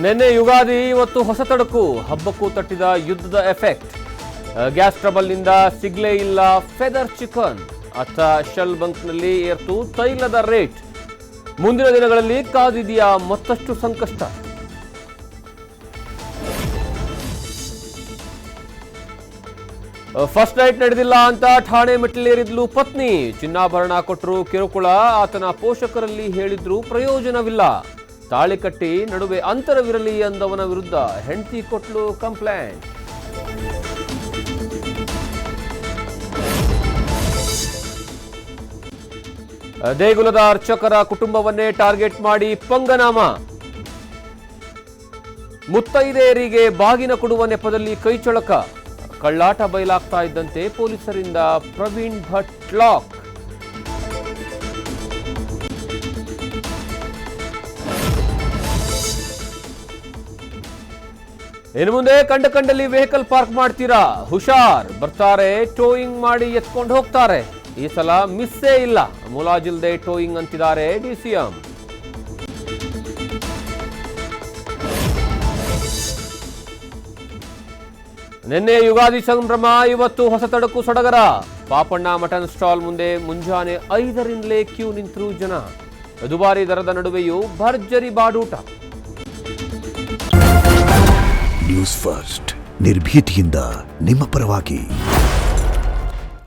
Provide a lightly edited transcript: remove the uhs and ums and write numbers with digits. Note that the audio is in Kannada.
ನಿನ್ನೆ ಯುಗಾದಿ, ಇವತ್ತು ಹೊಸ ತಡಕು. ಹಬ್ಬಕ್ಕೂ ತಟ್ಟಿದ ಯುದ್ಧದ ಎಫೆಕ್ಟ್. ಗ್ಯಾಸ್ ಟ್ರಬಲ್ನಿಂದ ಸಿಗ್ಲೇ ಇಲ್ಲ ಫೆದರ್ ಚಿಕನ್. ಅತ್ತ ಶೆಲ್ ಬಂಕ್ನಲ್ಲಿ ಏರ್ತು ತೈಲದ ರೇಟ್. ಮುಂದಿನ ದಿನಗಳಲ್ಲಿ ಕಾದಿದೆಯಾ ಮತ್ತಷ್ಟು ಸಂಕಷ್ಟ. ಫಸ್ಟ್ ನೈಟ್ ನಡೆದಿಲ್ಲ ಅಂತ ಠಾಣೆ ಮೆಟ್ಟಿಲೇರಿದ್ಲು ಪತ್ನಿ. ಚಿನ್ನಾಭರಣ ಕೊಟ್ಟರು ಕಿರುಕುಳ. ಆತನ ಪೋಷಕರಲ್ಲಿ ಹೇಳಿದ್ರು ಪ್ರಯೋಜನವಿಲ್ಲ. ತಾಳಿ ಕಟ್ಟಿ ನಡುವೆ ಅಂತರವಿರಲಿ ಅಂದವನ ವಿರುದ್ಧ ಹೆಂಡತಿ ಕೊಟ್ಲು ಕಂಪ್ಲೇಂಟ್. ದೇಗುಲದ ಅರ್ಚಕರ ಕುಟುಂಬವನ್ನೇ ಟಾರ್ಗೆಟ್ ಮಾಡಿ ಪಂಗನಾಮ. ಮುತ್ತೈದೆಯರಿಗೆ ಬಾಗಿನ ಕೊಡುವ ನೆಪದಲ್ಲಿ ಕೈಚಳಕ. ಕಳ್ಳಾಟ ಬಯಲಾಗ್ತಾ ಇದ್ದಂತೆ ಪೊಲೀಸರಿಂದ ಪ್ರವೀಣ್ ಭಟ್ ಲಾಕ್. ಇನ್ನು ಮುಂದೆ ಕಂಡಲ್ಲಿ ವೆಹಿಕಲ್ ಪಾರ್ಕ್ ಮಾಡ್ತೀರಾ, ಹುಷಾರ್. ಬರ್ತಾರೆ, ಟೋಯಿಂಗ್ ಮಾಡಿ ಎತ್ಕೊಂಡು ಹೋಗ್ತಾರೆ. ಈ ಸಲ ಮಿಸ್ಸೇ ಇಲ್ಲ. ಮುಲಾಜಿಲ್ದೆ ಟೋಯಿಂಗ್ ಅಂತಿದ್ದಾರೆ ಡಿಸಿಎಂ. ನಿನ್ನೆ ಯುಗಾದಿ ಸಂಭ್ರಮ, ಇವತ್ತು ಹೊಸ ತಡಕು ಸಡಗರ. ಪಾಪಣ್ಣ ಮಟನ್ ಸ್ಟಾಲ್ ಮುಂದೆ ಮುಂಜಾನೆ 5ರಿಂದಲೇ ಕ್ಯೂ ನಿಂತರು ಜನ. ದುಬಾರಿ ದರದ ನಡುವೆಯೂ ಭರ್ಜರಿ ಬಾಡೂಟ. ನ್ಯೂಸ್ ಫಸ್ಟ್, ನಿರ್ಭೀತಿಯಿಂದ ನಿಮ್ಮ ಪರವಾಗಿ.